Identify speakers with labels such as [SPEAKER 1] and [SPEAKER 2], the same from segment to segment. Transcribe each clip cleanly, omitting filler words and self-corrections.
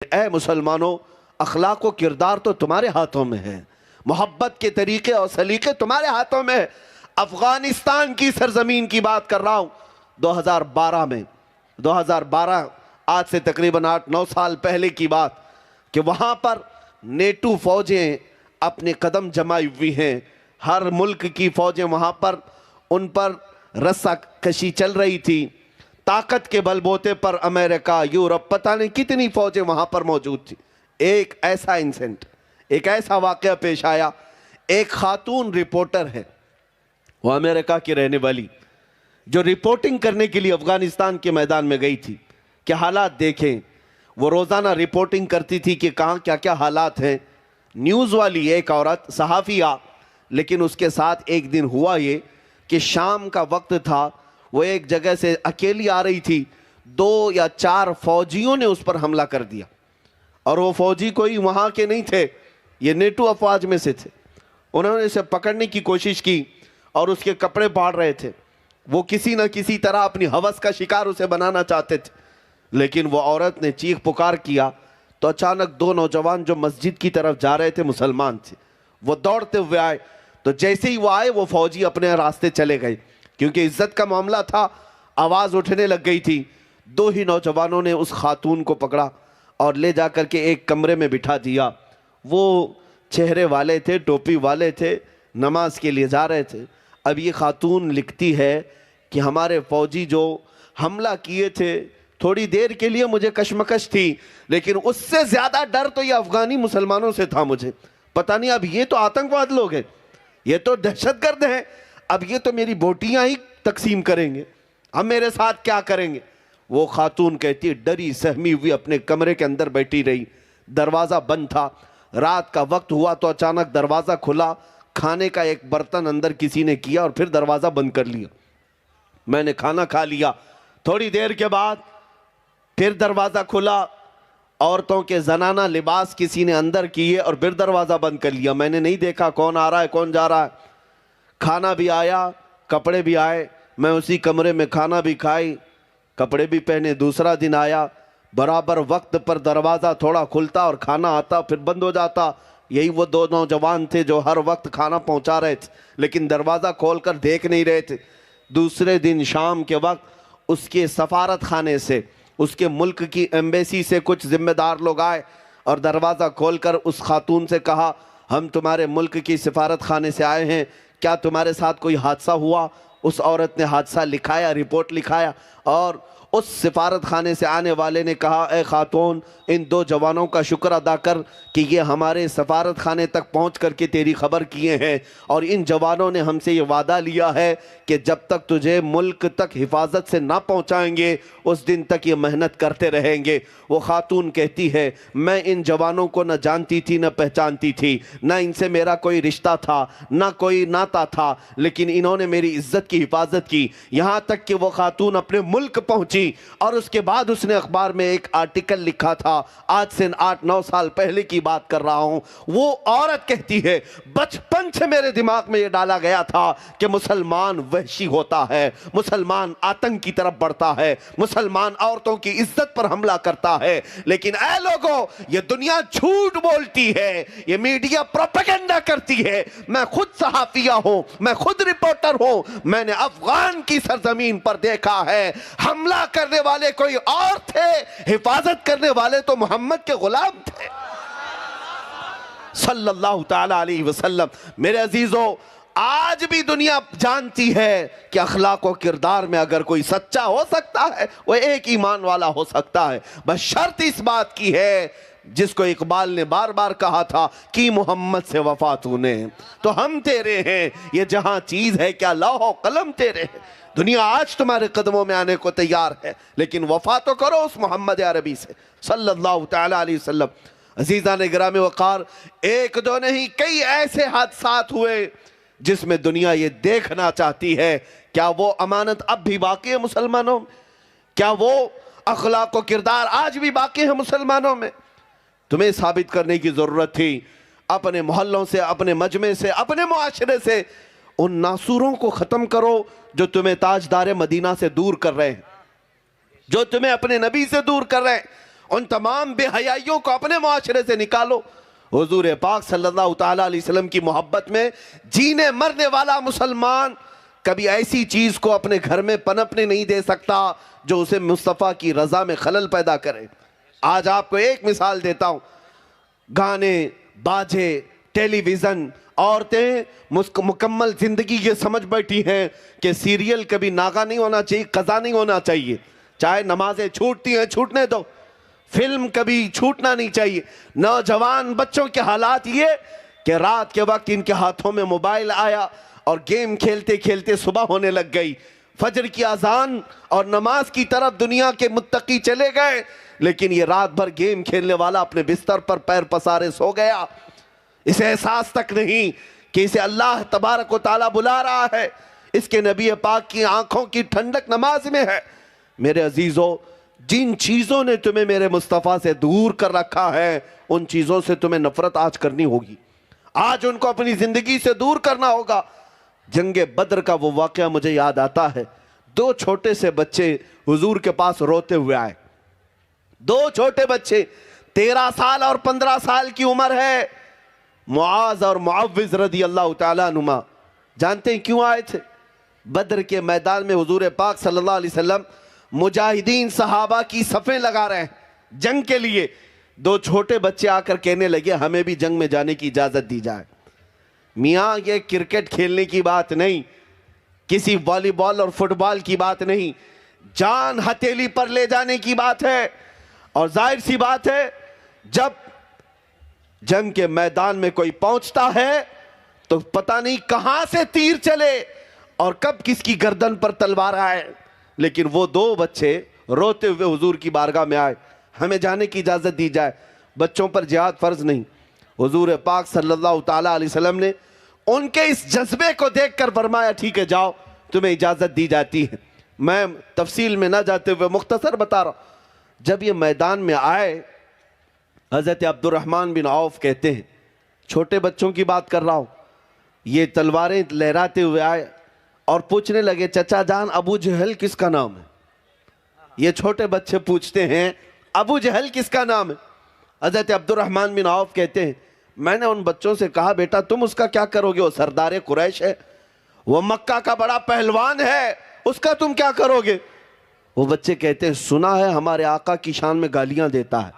[SPEAKER 1] اے مسلمانوں، اخلاق و کردار تو تمہارے ہاتھوں میں ہے، محبت کے طریقے اور سلیقے تمہارے ہاتھوں میں ہے۔ افغانستان کی سرزمین کی بات کر رہا ہوں، 2012 آج سے تقریباً 8-9 سال پہلے کی بات، کہ وہاں پر نیٹو فوجیں اپنے قدم جمائی ہوئی ہیں، ہر ملک کی فوجیں وہاں پر، ان پر رسہ کشی چل رہی تھی، طاقت کے بل بوتے پر امریکہ، یورپ، پتہ نہیں کتنی فوجیں وہاں پر موجود تھی۔ ایک ایسا انسیڈنٹ، ایک ایسا واقعہ پیش آیا، ایک خاتون رپورٹر ہے، وہ امریکہ کی رہنے والی، جو رپورٹنگ کرنے کے لیے افغانستان کے میدان میں گئی تھی کہ حالات دیکھیں۔ وہ روزانہ رپورٹنگ کرتی تھی کہ کہاں کیا کیا حالات ہیں، نیوز والی ایک عورت صحافیہ، لیکن اس کے ساتھ ایک دن ہوا یہ کہ شام کا وقت تھا، وہ ایک جگہ سے اکیلی آ رہی تھی، 2 یا 4 فوجیوں نے اس پر حملہ کر دیا، اور وہ فوجی کوئی وہاں کے نہیں تھے، یہ نیٹو افواج میں سے تھے۔ انہوں نے اسے پکڑنے کی کوشش کی اور اس کے کپڑے پاڑ رہے تھے، وہ کسی نہ کسی طرح اپنی ہوس کا شکار اسے بنانا چاہتے تھے، لیکن وہ عورت نے چیخ پکار کیا تو اچانک 2 نوجوان جو مسجد کی طرف جا رہے تھے، مسلمان تھے، وہ دوڑتے ہوئے آئے، تو جیسے ہی وہ آئے وہ فوجی اپنے راستے چلے گئے، کیونکہ عزت کا معاملہ تھا، آواز اٹھنے لگ گئی تھی۔ 2 ہی نوجوانوں نے اس خاتون کو پکڑا اور لے جا کر کے ایک کمرے میں بٹھا دیا۔ وہ چہرے والے تھے، ٹوپی والے تھے، نماز کے لیے جا رہے تھے۔ اب یہ خاتون لکھتی ہے کہ ہمارے فوجی جو حملہ کیے تھے، تھوڑی دیر کے لیے مجھے کشمکش تھی، لیکن اس سے زیادہ ڈر تو یہ افغانی مسلمانوں سے تھا مجھے۔ پتہ نہیں اب یہ تو آتنکواد لوگ ہیں، یہ تو دہشت گرد ہیں، اب یہ تو میری بوٹیاں ہی تقسیم کریں گے، اب میرے ساتھ کیا کریں گے۔ وہ خاتون کہتی ہے ڈری سہمی ہوئی اپنے کمرے کے اندر بیٹھی رہی، دروازہ بند تھا، رات کا وقت ہوا تو اچانک دروازہ کھلا، کھانے کا ایک برتن اندر کسی نے کیا اور پھر دروازہ بند کر لیا۔ میں نے کھانا کھا لیا، تھوڑی دیر کے بعد پھر دروازہ کھلا، عورتوں کے زنانہ لباس کسی نے اندر کیے اور پھر دروازہ بند کر لیا۔ میں نے نہیں دیکھا کون آ رہا ہے کون جا رہا ہے، کھانا بھی آیا، کپڑے بھی آئے، میں اسی کمرے میں کھانا بھی کھائی، کپڑے بھی پہنے۔ دوسرا دن آیا، برابر وقت پر دروازہ تھوڑا کھلتا اور کھانا آتا پھر بند ہو جاتا۔ یہی وہ 2 نوجوان تھے جو ہر وقت کھانا پہنچا رہے تھے، لیکن دروازہ کھول کر دیکھ نہیں رہے تھے۔ دوسرے دن شام کے وقت اس کے سفارت خانے سے، اس کے ملک کی ایمبیسی سے کچھ ذمہ دار لوگ آئے اور دروازہ کھول کر اس خاتون سے کہا، ہم تمہارے ملک کی سفارت خانے سے آئے ہیں، کیا تمہارے ساتھ کوئی حادثہ ہوا؟ اس عورت نے حادثہ لکھایا، رپورٹ لکھایا، اور اس سفارت خانے سے آنے والے نے کہا، اے خاتون، ان 2 جوانوں کا شکر ادا کر کہ یہ ہمارے سفارت خانے تک پہنچ کر کے تیری خبر کیے ہیں، اور ان جوانوں نے ہم سے یہ وعدہ لیا ہے کہ جب تک تجھے ملک تک حفاظت سے نہ پہنچائیں گے اس دن تک یہ محنت کرتے رہیں گے۔ وہ خاتون کہتی ہے، میں ان جوانوں کو نہ جانتی تھی نہ پہچانتی تھی، نہ ان سے میرا کوئی رشتہ تھا نہ کوئی ناتا تھا، لیکن انہوں نے میری عزت کی حفاظت کی، یہاں تک کہ وہ خاتون اپنے ملک پہنچی، اور اس کے بعد اس نے اخبار میں ایک آرٹیکل لکھا تھا، آج سے 8-9 سال پہلے کی بات کر رہا ہوں۔ وہ عورت کہتی ہے، بچپن سے میرے دماغ میں یہ ڈالا گیا تھا کہ مسلمان وحشی ہوتا ہے، مسلمان آتنک کی طرف بڑھتا ہے، مسلمان عورتوں کی عزت پر حملہ کرتا ہے، لیکن اے لوگوں، یہ دنیا جھوٹ بولتی ہے، یہ میڈیا پروپیگنڈا کرتی ہے۔ میں خود صحافیہ ہوں، میں خود رپورٹر ہوں، میں نے افغان کی سرزمین پر دیکھا ہے، حملہ کرنے والے کوئی اور تھے، حفاظت کرنے والے تو محمد کے غلام تھے صلی اللہ تعالی علیہ وسلم۔ میرے عزیزوں، آج بھی دنیا جانتی ہے کہ اخلاق و کردار میں اگر کوئی سچا ہو سکتا ہے وہ ایک ایمان والا ہو سکتا ہے، بس شرط اس بات کی ہے جس کو اقبال نے بار بار کہا تھا کہ محمد سے وفا تو نے، تو ہم تیرے ہیں، یہ جہاں چیز ہے کیا لوح و قلم تیرے ہیں۔ دنیا آج تمہارے قدموں میں آنے کو تیار ہے، لیکن وفا تو کرو اس محمد عربی سے صلی اللہ تعالی علیہ وسلم۔ عزیزان گرامی وقار، 1-2 نہیں، کئی ایسے حادثات ہوئے جس میں دنیا یہ دیکھنا چاہتی ہے کیا وہ امانت اب بھی باقی ہے مسلمانوں میں، کیا وہ اخلاق و کردار آج بھی باقی ہے مسلمانوں میں۔ تمہیں ثابت کرنے کی ضرورت تھی، اپنے محلوں سے، اپنے مجمع سے، اپنے معاشرے سے ان ناسوروں کو ختم کرو جو تمہیں تاجدار مدینہ سے دور کر رہے ہیں، جو تمہیں اپنے نبی سے دور کر رہے ہیں۔ ان تمام بے حیائیوں کو اپنے معاشرے سے نکالو۔ حضور پاک صلی اللہ تعالیٰ علیہ وسلم کی محبت میں جینے مرنے والا مسلمان کبھی ایسی چیز کو اپنے گھر میں پنپنے نہیں دے سکتا جو اسے مصطفیٰ کی رضا میں خلل پیدا کرے۔ آج آپ کو ایک مثال دیتا ہوں، گانے، باجے، ٹیلی ویژن، عورتیں مکمل زندگی یہ سمجھ بیٹھی ہیں کہ سیریل کبھی ناغا نہیں ہونا چاہیے، قضا نہیں ہونا چاہیے، چاہے نمازیں چھوٹتی ہیں چھوٹنے دو، فلم کبھی چھوٹنا نہیں چاہیے۔ نوجوان بچوں کے حالات یہ کہ رات کے وقت ان کے ہاتھوں میں موبائل آیا اور گیم کھیلتے کھیلتے صبح ہونے لگ گئی، فجر کی اذان اور نماز کی طرف دنیا کے متقی چلے گئے، لیکن یہ رات بھر گیم کھیلنے والا اپنے بستر پر پیر پسارے سو گیا، اسے احساس تک نہیں کہ اسے اللہ تبارک و تعالیٰ بلا رہا ہے، اس کے نبی پاک کی آنکھوں کی ٹھنڈک نماز میں ہے۔ میرے عزیزو، جن چیزوں نے تمہیں میرے مصطفیٰ سے دور کر رکھا ہے ان چیزوں سے تمہیں نفرت آج کرنی ہوگی، آج ان کو اپنی زندگی سے دور کرنا ہوگا۔ جنگ بدر کا وہ واقعہ مجھے یاد آتا ہے، دو چھوٹے سے بچے حضور کے پاس روتے ہوئے آئے، دو چھوٹے بچے، 13 سال اور 15 سال کی عمر ہے، معاذ اور معوذ رضی اللہ تعالیٰ عنہما۔ جانتے ہیں کیوں آئے تھے؟ بدر کے میدان میں حضور پاک صلی اللہ علیہ وسلم مجاہدین صحابہ کی صفیں لگا رہے ہیں جنگ کے لیے، دو چھوٹے بچے آ کر کہنے لگے ہمیں بھی جنگ میں جانے کی اجازت دی جائے۔ میاں یہ کرکٹ کھیلنے کی بات نہیں، کسی والی بال اور فٹ بال کی بات نہیں، جان ہتھیلی پر لے جانے کی بات ہے۔ اور ظاہر سی بات ہے جب جنگ کے میدان میں کوئی پہنچتا ہے تو پتہ نہیں کہاں سے تیر چلے اور کب کس کی گردن پر تلوار آئے، لیکن وہ دو بچے روتے ہوئے حضور کی بارگاہ میں آئے، ہمیں جانے کی اجازت دی جائے، بچوں پر جہاد فرض نہیں۔ حضور پاک صلی اللہ تعالیٰ علیہ وسلم نے ان کے اس جذبے کو دیکھ کر فرمایا ٹھیک ہے جاؤ، تمہیں اجازت دی جاتی ہے۔ میں تفصیل میں نہ جاتے ہوئے مختصر بتا رہا ہوں، جب یہ میدان میں آئے حضرت عبد الرحمن بن عوف کہتے ہیں، چھوٹے بچوں کی بات کر رہا ہوں، یہ تلواریں لہراتے ہوئے آئے اور پوچھنے لگے چچا جان ابو جہل کس کا نام ہے؟ یہ چھوٹے بچے پوچھتے ہیں ابو جہل کس کا نام ہے؟ حضرت عبد الرحمن بن عوف کہتے ہیں میں نے ان بچوں سے کہا بیٹا تم اس کا کیا کرو گے؟ وہ سردار قریش ہے، وہ مکہ کا بڑا پہلوان ہے، اس کا تم کیا کرو گے؟ وہ بچے کہتے ہیں سنا ہے ہمارے آقا کی شان میں گالیاں دیتا ہے،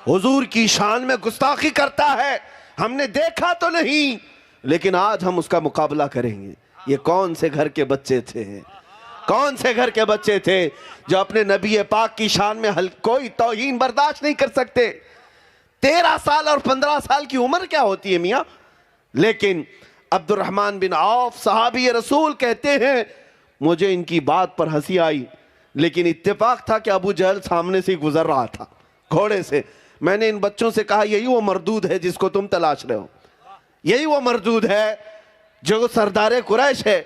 [SPEAKER 1] حضور کی شان میں گستاخی کرتا ہے، ہم نے دیکھا تو نہیں لیکن آج ہم اس کا مقابلہ کریں گے۔ یہ کون سے گھر کے بچے تھے، کون سے گھر کے بچے تھے جو اپنے نبی پاک کی شان میں کوئی توہین برداشت نہیں کر سکتے؟ 13 سال اور 15 سال کی عمر کیا ہوتی ہے میاں؟ لیکن عبد الرحمن بن عوف صحابی رسول کہتے ہیں مجھے ان کی بات پر ہنسی آئی، لیکن اتفاق تھا کہ ابو جہل سامنے سے گزر رہا تھا گھوڑے سے۔ میں نے ان بچوں سے کہا یہی وہ مردود ہے جس کو تم تلاش رہے ہو، یہی وہ مردود ہے جو سردار قریش ہے۔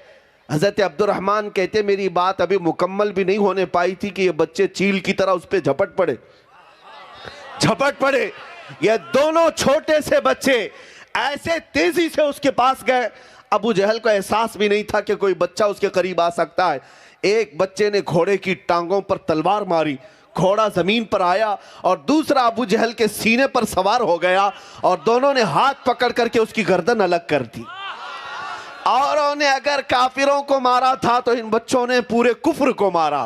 [SPEAKER 1] حضرت عبد الرحمن کہتے میری بات ابھی مکمل بھی نہیں ہونے پائی تھی کہ یہ بچے چیل کی طرح اس پہ جھپٹ پڑے۔ یہ دونوں چھوٹے سے بچے ایسے تیزی سے اس کے پاس گئے، ابو جہل کو احساس بھی نہیں تھا کہ کوئی بچہ اس کے قریب آ سکتا ہے۔ ایک بچے نے گھوڑے کی ٹانگوں پر تلوار ماری، گھوڑا زمین پر آیا اور دوسرا ابو جہل کے سینے پر سوار ہو گیا اور دونوں نے ہاتھ پکڑ کر کے اس کی گردن الگ کر دی۔ اوروں نے اگر کافروں کو مارا تھا تو ان بچوں نے پورے کفر کو مارا۔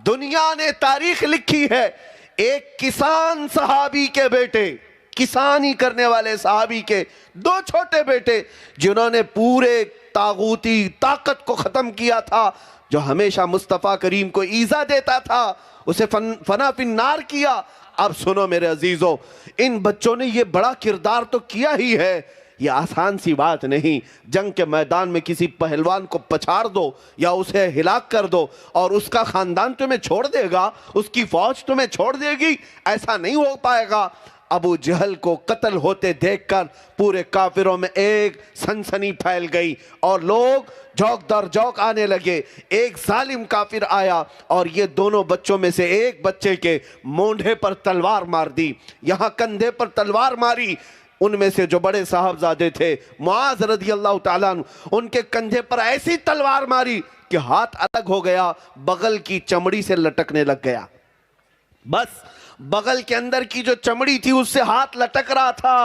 [SPEAKER 1] دنیا نے تاریخ لکھی ہے ایک کسان صحابی کے بیٹے، کسانی کرنے والے صحابی کے 2 چھوٹے بیٹے جنہوں نے پورے طاغوتی طاقت کو ختم کیا تھا، جو ہمیشہ مصطفیٰ کریم کو ایذا دیتا تھا، اسے فنا فی النار کیا۔ اب سنو میرے عزیزو، ان بچوں نے یہ بڑا کردار تو کیا ہی ہے، یہ آسان سی بات نہیں۔ جنگ کے میدان میں کسی پہلوان کو پچھاڑ دو یا اسے ہلاک کر دو اور اس کا خاندان تمہیں چھوڑ دے گا، اس کی فوج تمہیں چھوڑ دے گی، ایسا نہیں ہو پائے گا۔ ابو جہل کو قتل ہوتے دیکھ کر پورے کافروں میں ایک سنسنی پھیل گئی اور لوگ جوک در جوک آنے لگے۔ ایک ظالم کافر آیا اور یہ دونوں بچوں میں سے ایک بچے کے مونڈھے پر تلوار مار دی، یہاں کندھے پر تلوار ماری۔ ان میں سے جو بڑے صاحبزادے تھے معاذ رضی اللہ تعالیٰ عنہ، ان کے کندھے پر ایسی تلوار ماری کہ ہاتھ الگ ہو گیا، بغل کی چمڑی سے لٹکنے لگ گیا. بس بغل کے اندر کی جو چمڑی تھی اس سے ہاتھ لٹک رہا تھا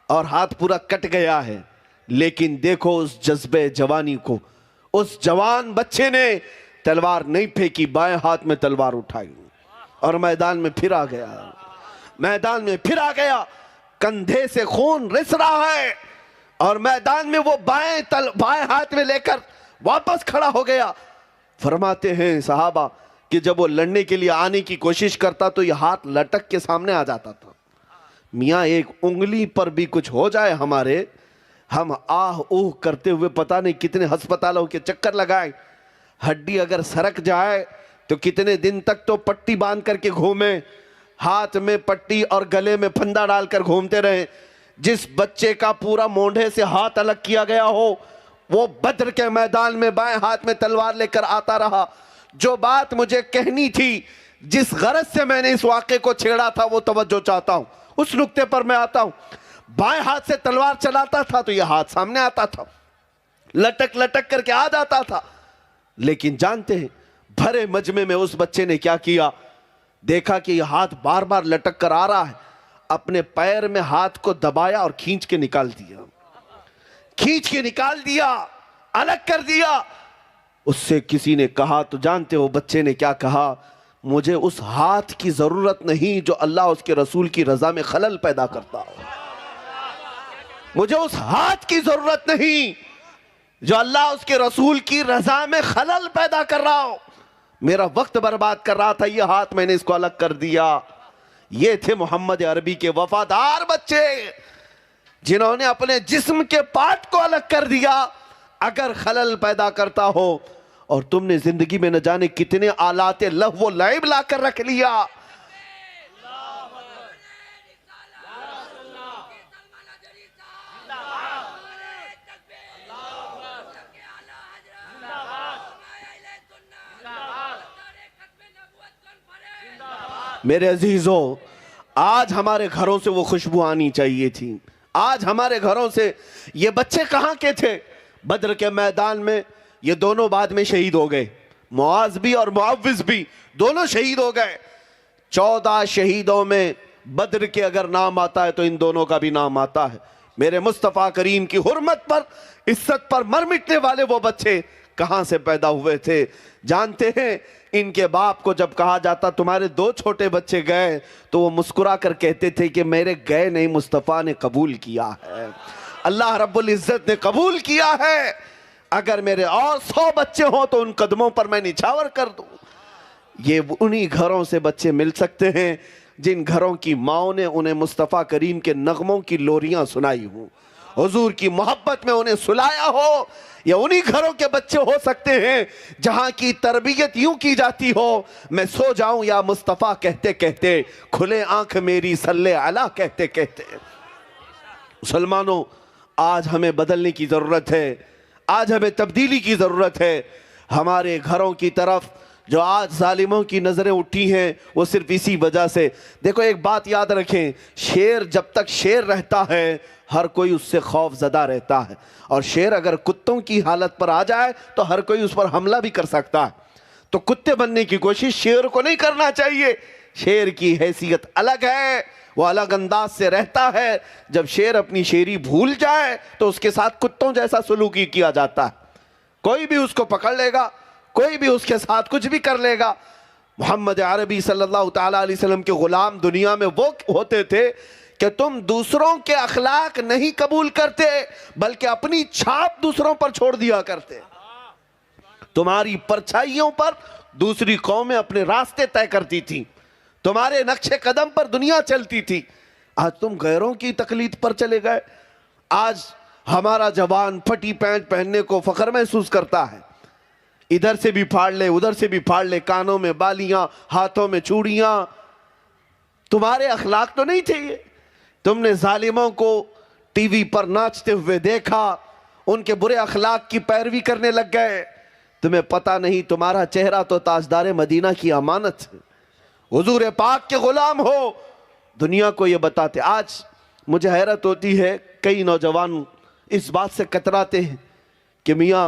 [SPEAKER 1] اور ہاتھ پورا کٹ گیا ہے. لیکن دیکھو اس جذبے جوانی کو، اس جوان بچے نے تلوار نہیں پھینکی، بائیں ہاتھ میں تلوار اٹھائی اور میدان میں پھر آ گیا. میدان میں پھر آ گیا، کندھے سے خون رس رہا ہے اور میدان میں وہ بائیں ہاتھ میں لے کر واپس کھڑا ہو گیا. فرماتے ہیں صحابہ کہ جب وہ لڑنے کے لیے آنے کی کوشش کرتا تو یہ ہاتھ لٹک کے سامنے آ جاتا تھا. میاں ایک انگلی پر بھی کچھ ہو جائے ہمارے، ہم آہ اوہ کرتے ہوئے پتہ نہیں کتنے ہسپتالوں کے چکر لگائیں. ہڈی اگر سرک جائے تو کتنے دن تک تو پٹی باندھ کر کے گھومیں، ہاتھ میں پٹی اور گلے میں پھندا ڈال کر گھومتے رہیں. جس بچے کا پورا مونڈھے سے ہاتھ الگ کیا گیا ہو وہ بدر کے میدان میں بائیں ہاتھ میں تلوار لے کر آتا رہا. جو بات مجھے کہنی تھی، جس غرض سے میں نے اس واقعے کو چھیڑا تھا، وہ توجہ چاہتا ہوں، اس نقطے پر میں آتا ہوں. بائیں ہاتھ سے تلوار چلاتا تھا تو یہ ہاتھ سامنے آتا تھا، لٹک لٹک کر کے آ جاتا تھا. لیکن جانتے ہیں بھرے مجمع میں اس بچے نے کیا کیا؟ دیکھا کہ یہ ہاتھ بار بار لٹک کر آ رہا ہے، اپنے پیر میں ہاتھ کو دبایا اور کھینچ کے نکال دیا، الگ کر دیا. اس سے کسی نے کہا تو جانتے ہو بچے نے کیا کہا؟ مجھے اس ہاتھ کی ضرورت نہیں جو اللہ اس کے رسول کی رضا میں خلل پیدا کرتا ہو. مجھے اس ہاتھ کی ضرورت نہیں جو اللہ اس کے رسول کی رضا میں خلل پیدا کر رہا ہو. میرا وقت برباد کر رہا تھا، یہ ہاتھ میں نے اس کو الگ کر دیا. یہ تھے محمد عربی کے وفادار بچے جنہوں نے اپنے جسم کے پارٹ کو الگ کر دیا اگر خلل پیدا کرتا ہو. اور تم نے زندگی میں نہ جانے کتنے آلات لہو و لعب لا کر رکھ لیا. میرے عزیزوں، آج ہمارے گھروں سے وہ خوشبو آنی چاہیے تھی. آج ہمارے گھروں سے یہ بچے کہاں کے تھے؟ بدر کے میدان میں یہ دونوں بعد میں شہید ہو گئے، معاذ بھی اور معوذ بھی دونوں شہید ہو گئے. 14 شہیدوں میں بدر کے اگر نام آتا ہے تو ان دونوں کا بھی نام آتا ہے. میرے مصطفیٰ کریم کی حرمت پر، عزت پر مر مٹنے والے وہ بچے کہاں سے پیدا ہوئے تھے؟ جانتے ہیں ان کے باپ کو جب کہا جاتا تمہارے 2 چھوٹے بچے گئے تو وہ مسکرا کر کہتے تھے کہ میرے گئے نہیں، مصطفیٰ نے قبول کیا ہے، اللہ رب العزت نے قبول کیا ہے. اگر میرے اور 100 بچے ہوں تو ان قدموں پر میں نچھاور کر دوں. یہ انہی گھروں سے بچے مل سکتے ہیں جن گھروں کی ماؤں نے انہیں مصطفیٰ کریم کے نغموں کی لوریاں سنائی ہوں، حضور کی محبت میں انہیں سلایا ہو. یہ انہی گھروں کے بچے ہو سکتے ہیں جہاں کی تربیت یوں کی جاتی ہو، میں سو جاؤں یا مصطفیٰ کہتے کہتے، کھلے آنکھ میری صلی علی کہتے کہتے. مسلمانوں، آج ہمیں بدلنے کی ضرورت ہے، آج ہمیں تبدیلی کی ضرورت ہے. ہمارے گھروں کی طرف جو آج ظالموں کی نظریں اٹھی ہیں وہ صرف اسی وجہ سے. دیکھو ایک بات یاد رکھیں، شیر جب تک شیر رہتا ہے ہر کوئی اس سے خوف زدہ رہتا ہے، اور شیر اگر کتوں کی حالت پر آ جائے تو ہر کوئی اس پر حملہ بھی کر سکتا ہے. تو کتے بننے کی کوشش شیر کو نہیں کرنا چاہیے. شیر کی حیثیت الگ ہے، وہ الگ انداز سے رہتا ہے. جب شیر اپنی شیری بھول جائے تو اس کے ساتھ کتوں جیسا سلوکی کیا جاتا ہے. کوئی بھی اس کو پکڑ لے گا، کوئی بھی اس کے ساتھ کچھ بھی کر لے گا. محمد عربی صلی اللہ تعالیٰ علیہ وسلم کے غلام دنیا میں وہ ہوتے تھے کہ تم دوسروں کے اخلاق نہیں قبول کرتے بلکہ اپنی چھاپ دوسروں پر چھوڑ دیا کرتے. تمہاری پرچھائیوں پر دوسری قومیں اپنے راستے طے کرتی تھیں، تمہارے نقش قدم پر دنیا چلتی تھی. آج تم غیروں کی تقلید پر چلے گئے. آج ہمارا جوان پھٹی پینٹ پہننے کو فخر محسوس کرتا ہے، ادھر سے بھی پھاڑ لے ادھر سے بھی پھاڑ لے، کانوں میں بالیاں، ہاتھوں میں چوڑیاں. تمہارے اخلاق تو نہیں تھے یہ. تم نے ظالموں کو ٹی وی پر ناچتے ہوئے دیکھا، ان کے برے اخلاق کی پیروی کرنے لگ گئے. تمہیں پتہ نہیں تمہارا چہرہ تو تاجدار مدینہ کی امانت ہے، حضور پاک کے غلام ہو. دنیا کو یہ بتاتے. آج مجھے حیرت ہوتی ہے، کئی نوجوان اس بات سے کتراتے ہیں کہ میاں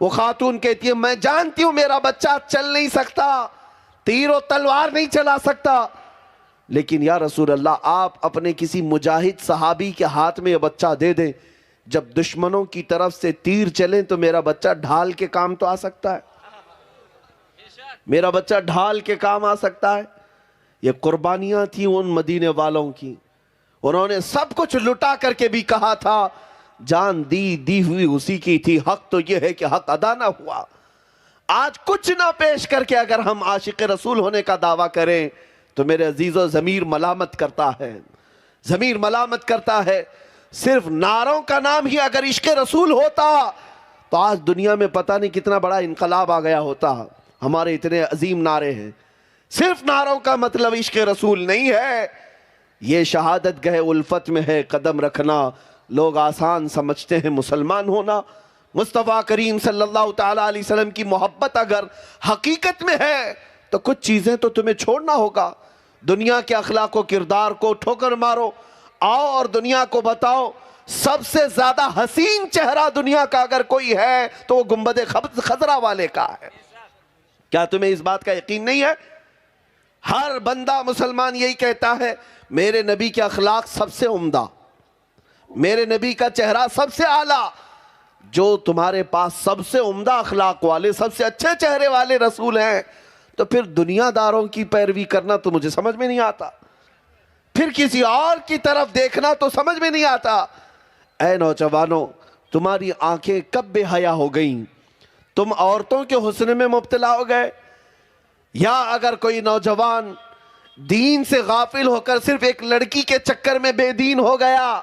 [SPEAKER 1] وہ خاتون کہتی ہے میں جانتی ہوں میرا بچہ چل نہیں سکتا، تیر و تلوار نہیں چلا سکتا، لیکن یا رسول اللہ آپ اپنے کسی مجاہد صحابی کے ہاتھ میں یہ بچہ دے دیں، جب دشمنوں کی طرف سے تیر چلیں تو میرا بچہ ڈھال کے کام تو آ سکتا ہے، میرا بچہ ڈھال کے کام آ سکتا ہے۔ یہ قربانیاں تھیں ان مدینے والوں کی، انہوں نے سب کچھ لٹا کر کے بھی کہا تھا جان دی ہوئی اسی کی تھی، حق تو یہ ہے کہ حق ادا نہ ہوا۔ آج کچھ نہ پیش کر کے اگر ہم عاشق رسول ہونے کا دعویٰ کریں تو میرے عزیزو ضمیر ملامت کرتا ہے، ضمیر ملامت کرتا ہے۔ صرف نعروں کا نام ہی اگر عشق رسول ہوتا تو آج دنیا میں پتہ نہیں کتنا بڑا انقلاب آ گیا ہوتا۔ ہمارے اتنے عظیم نعرے ہیں، صرف نعروں کا مطلب عشق رسول نہیں ہے۔ یہ شہادت گہ الفت میں ہے قدم رکھنا، لوگ آسان سمجھتے ہیں مسلمان ہونا۔ مصطفیٰ کریم صلی اللہ تعالیٰ علیہ وسلم کی محبت اگر حقیقت میں ہے تو کچھ چیزیں تو تمہیں چھوڑنا ہوگا۔ دنیا کے اخلاق و کردار کو ٹھوکر مارو، آؤ اور دنیا کو بتاؤ سب سے زیادہ حسین چہرہ دنیا کا اگر کوئی ہے تو وہ گنبد خضرا والے کا ہے۔ کیا تمہیں اس بات کا یقین نہیں ہے؟ ہر بندہ مسلمان یہی کہتا ہے میرے نبی کے اخلاق سب سے عمدہ، میرے نبی کا چہرہ سب سے اعلیٰ۔ جو تمہارے پاس سب سے عمدہ اخلاق والے، سب سے اچھے چہرے والے رسول ہیں تو پھر دنیا داروں کی پیروی کرنا تو مجھے سمجھ میں نہیں آتا، پھر کسی اور کی طرف دیکھنا تو سمجھ میں نہیں آتا۔ اے نوجوانوں، تمہاری آنکھیں کب بے حیا ہو گئیں؟ تم عورتوں کے حسن میں مبتلا ہو گئے؟ یا اگر کوئی نوجوان دین سے غافل ہو کر صرف ایک لڑکی کے چکر میں بے دین ہو گیا،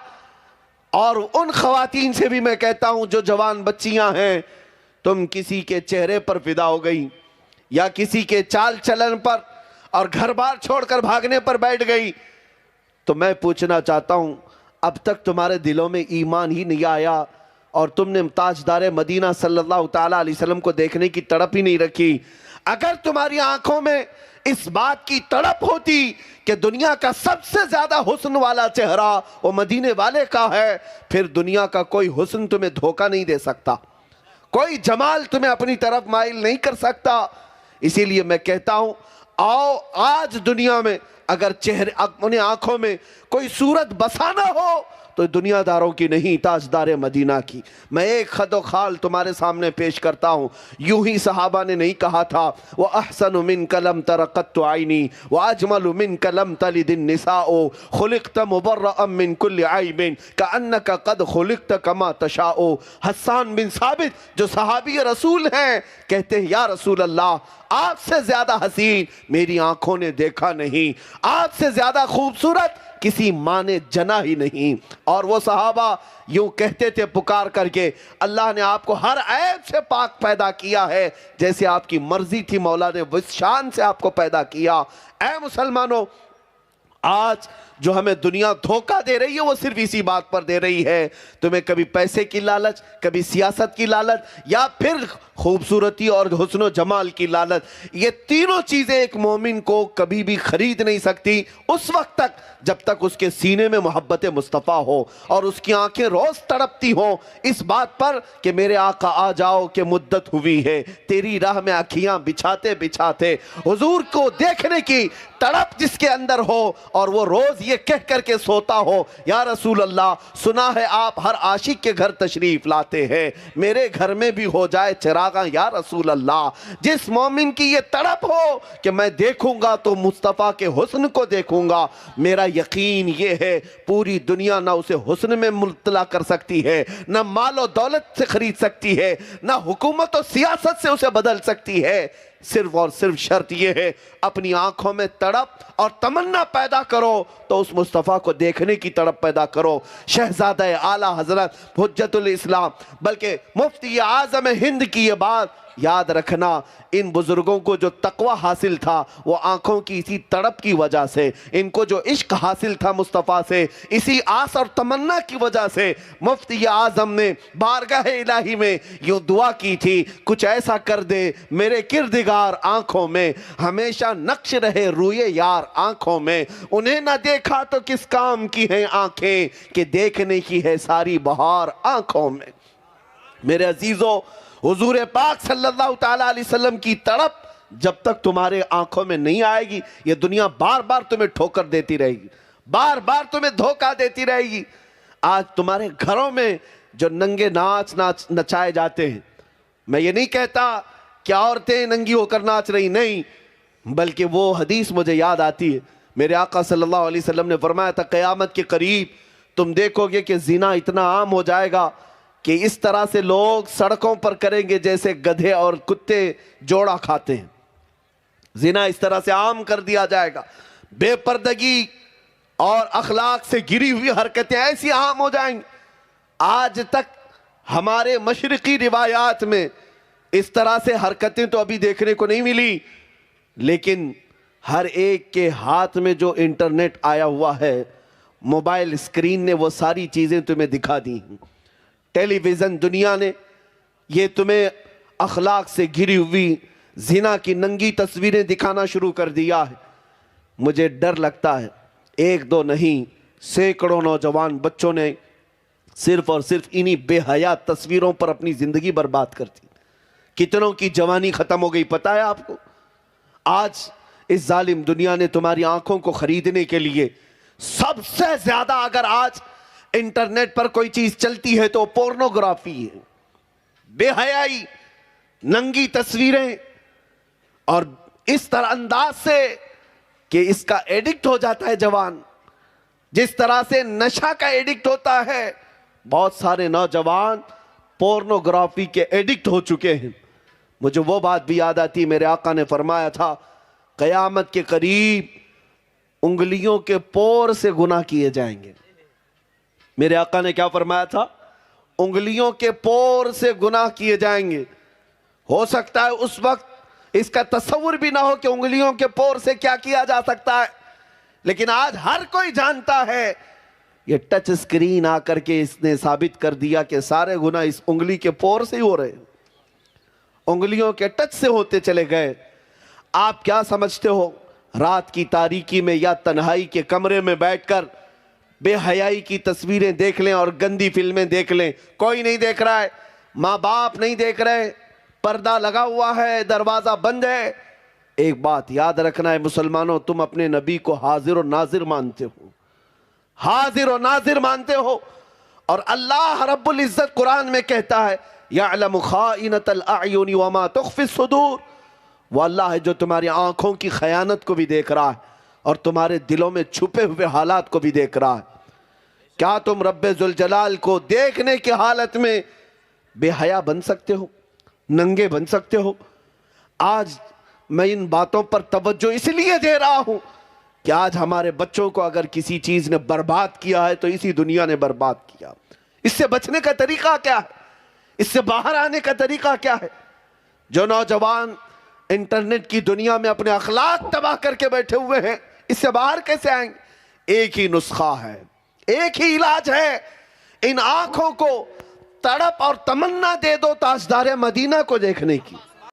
[SPEAKER 1] اور ان خواتین سے بھی میں کہتا ہوں جو جوان بچیاں ہیں، تم کسی کے چہرے پر فدا ہو گئی یا کسی کے چال چلن پر اور گھر بار چھوڑ کر بھاگنے پر بیٹھ گئی، تو میں پوچھنا چاہتا ہوں اب تک تمہارے دلوں میں ایمان ہی نہیں آیا اور تم نے تاجدار مدینہ صلی اللہ تعالیٰ علیہ وسلم کو دیکھنے کی تڑپ ہی نہیں رکھی۔ اگر تمہاری آنکھوں میں اس بات کی تڑپ ہوتی کہ دنیا کا سب سے زیادہ حسن والا چہرہ وہ مدینے والے کا ہے، پھر دنیا کا کوئی حسن تمہیں دھوکہ نہیں دے سکتا، کوئی جمال تمہیں اپنی طرف مائل نہیں کر سکتا۔ اسی لیے میں کہتا ہوں آؤ آج دنیا میں اگر چہرے اپنے آنکھوں میں کوئی صورت بسانا ہو تو دنیا داروں کی نہیں، تاجدار مدینہ کی۔ میں ایک خد و خال تمہارے سامنے پیش کرتا ہوں۔ یوں ہی صحابہ نے نہیں کہا تھا وَأَحْسَنُ مِنْكَ لَمْ تَرَ قَطُّ عَيْنِي وَأَجْمَلُ مِنْكَ لَمْ تَلِدِ النِّسَاءُ خُلِقْتَ مُبَرَّأً مِنْ كُلِّ عَيْبٍ كَأَنَّكَ قَدْ خُلِقْتَ كَمَا تَشَاءُ۔ حسان بن ثابت جو صحابی رسول ہیں کہتے ہیں یا رسول اللہ آپ سے زیادہ حسین میری آنکھوں نے دیکھا نہیں، آپ سے زیادہ خوبصورت کسی ماں نے جنا ہی نہیں۔ اور وہ صحابہ یوں کہتے تھے پکار کر کے اللہ نے آپ کو ہر عیب سے پاک پیدا کیا ہے، جیسے آپ کی مرضی تھی مولا نے اس شان سے آپ کو پیدا کیا۔ اے مسلمانوں، آج جو ہمیں دنیا دھوکہ دے رہی ہے وہ صرف اسی بات پر دے رہی ہے، تمہیں کبھی پیسے کی لالچ، کبھی سیاست کی لالچ، یا پھر خوبصورتی اور حسن و جمال کی لالچ۔ یہ تینوں چیزیں ایک مومن کو کبھی بھی خرید نہیں سکتی اس وقت تک جب تک اس کے سینے میں محبت مصطفیٰ ہو اور اس کی آنکھیں روز تڑپتی ہوں اس بات پر کہ میرے آقا آ جاؤ کہ مدت ہوئی ہے، تیری راہ میں آنکھیاں بچھاتے بچھاتے حضور کو دیکھنے کی تڑپ جس کے اندر ہو، اور وہ روز یہ کہہ کر کے سوتا ہو یا رسول اللہ سنا ہے آپ ہر عاشق کے گھر تشریف لاتے ہیں، میرے گھر میں بھی ہو جائے چراغاں یا رسول اللہ۔ جس مومن کی یہ تڑپ ہو کہ میں دیکھوں گا تو مصطفیٰ کے حسن کو دیکھوں گا، میرا یقین یہ ہے پوری دنیا نہ اسے حسن میں مبتلا کر سکتی ہے، نہ مال و دولت سے خرید سکتی ہے، نہ حکومت و سیاست سے اسے بدل سکتی ہے۔ صرف اور صرف شرط یہ ہے اپنی آنکھوں میں تڑپ اور تمنا پیدا کرو تو اس مصطفیٰ کو دیکھنے کی تڑپ پیدا کرو۔ شہزادہ اعلیٰ حضرت حجت الاسلام بلکہ مفتی اعظم ہند کی یہ بات یاد رکھنا، ان بزرگوں کو جو تقوی حاصل تھا وہ آنکھوں کی اسی تڑپ کی وجہ سے، ان کو جو عشق حاصل تھا مصطفیٰ سے اسی آس اور تمنا کی وجہ سے مفتی اعظم نے بارگاہ الہی میں یوں دعا کی تھی کچھ ایسا کر دے میرے کردگار آنکھوں میں، ہمیشہ نقش رہے روئے یار آنکھوں میں، انہیں نہ دیکھا تو کس کام کی ہیں آنکھیں کہ دیکھنے کی ہے ساری بہار آنکھوں میں۔ میرے عزیزو، حضور پاک صلی اللہ تعالیٰ علیہ وسلم کی تڑپ جب تک تمہارے آنکھوں میں نہیں آئے گی، یہ دنیا بار بار تمہیں ٹھوکر دیتی رہے گی، بار بار تمہیں دھوکہ دیتی رہے گی۔ آج تمہارے گھروں میں جو ننگے ناچ نچائے جاتے ہیں، میں یہ نہیں کہتا کہ عورتیں ننگی ہو کر ناچ رہی، نہیں، بلکہ وہ حدیث مجھے یاد آتی ہے، میرے آقا صلی اللہ علیہ وسلم نے فرمایا تھا قیامت کے قریب تم دیکھو گے کہ زنا اتنا عام ہو جائے گا کہ اس طرح سے لوگ سڑکوں پر کریں گے جیسے گدھے اور کتے جوڑا کھاتے ہیں۔ زنا اس طرح سے عام کر دیا جائے گا، بے پردگی اور اخلاق سے گری ہوئی حرکتیں ایسی عام ہو جائیں گی۔ آج تک ہمارے مشرقی روایات میں اس طرح سے حرکتیں تو ابھی دیکھنے کو نہیں ملی، لیکن ہر ایک کے ہاتھ میں جو انٹرنیٹ آیا ہوا ہے، موبائل اسکرین نے وہ ساری چیزیں تمہیں دکھا دی ہیں۔ ٹیلی ویژن دنیا نے یہ تمہیں اخلاق سے گری ہوئی زنا کی ننگی تصویریں دکھانا شروع کر دیا ہے۔ مجھے ڈر لگتا ہے ایک دو نہیں، سینکڑوں نوجوان بچوں نے صرف اور صرف انہی بے حیا تصویروں پر اپنی زندگی برباد کر دی۔ کتنوں کی جوانی ختم ہو گئی پتہ ہے آپ کو؟ آج اس ظالم دنیا نے تمہاری آنکھوں کو خریدنے کے لیے سب سے زیادہ، اگر آج انٹرنیٹ پر کوئی چیز چلتی ہے تو پورنوگرافی ہے، بے حیائی، ننگی تصویریں، اور اس طرح انداز سے کہ اس کا ایڈکٹ ہو جاتا ہے جوان، جس طرح سے نشہ کا ایڈکٹ ہوتا ہے۔ بہت سارے نوجوان پورنوگرافی کے ایڈکٹ ہو چکے ہیں۔ مجھے وہ بات بھی یاد آتی، میرے آقا نے فرمایا تھا قیامت کے قریب انگلیوں کے پور سے گناہ کیے جائیں گے۔ میرے آقا نے کیا فرمایا تھا؟ انگلیوں کے پور سے گناہ کیے جائیں گے۔ ہو سکتا ہے اس وقت اس کا تصور بھی نہ ہو کہ انگلیوں کے پور سے کیا کیا جا سکتا ہے، لیکن آج ہر کوئی جانتا ہے۔ یہ ٹچ اسکرین آ کر کے اس نے ثابت کر دیا کہ سارے گناہ اس انگلی کے پور سے ہی ہو رہے ہیں، انگلیوں کے ٹچ سے ہوتے چلے گئے۔ آپ کیا سمجھتے ہو رات کی تاریکی میں یا تنہائی کے کمرے میں بیٹھ کر بے حیائی کی تصویریں دیکھ لیں اور گندی فلمیں دیکھ لیں، کوئی نہیں دیکھ رہا ہے، ماں باپ نہیں دیکھ رہے، پردہ لگا ہوا ہے، دروازہ بند ہے۔ ایک بات یاد رکھنا ہے مسلمانوں، تم اپنے نبی کو حاضر و ناظر مانتے ہو، حاضر و ناظر مانتے ہو، اور اللہ رب العزت قرآن میں کہتا ہے یعلم خائنۃ الاعین وما تخفی الصدور، وہ اللہ ہے جو تمہاری آنکھوں کی خیانت کو بھی دیکھ رہا ہے اور تمہارے دلوں میں چھپے ہوئے حالات کو بھی دیکھ رہا ہے۔ کیا تم رب ذوالجلال کو دیکھنے کی حالت میں بے حیا بن سکتے ہو، ننگے بن سکتے ہو؟ آج میں ان باتوں پر توجہ اس لیے دے رہا ہوں کہ آج ہمارے بچوں کو اگر کسی چیز نے برباد کیا ہے تو اسی دنیا نے برباد کیا۔ اس سے بچنے کا طریقہ کیا ہے؟ اس سے باہر آنے کا طریقہ کیا ہے؟ جو نوجوان انٹرنیٹ کی دنیا میں اپنے اخلاق تباہ کر کے بیٹھے ہوئے ہیں، اس سے باہر کیسے آئیں گے؟ ایک ہی نسخہ ہے، ایک ہی علاج ہے، ان آنکھوں کو تڑپ اور تمنا دے دو تاجدار مدینہ کو دیکھنے کی۔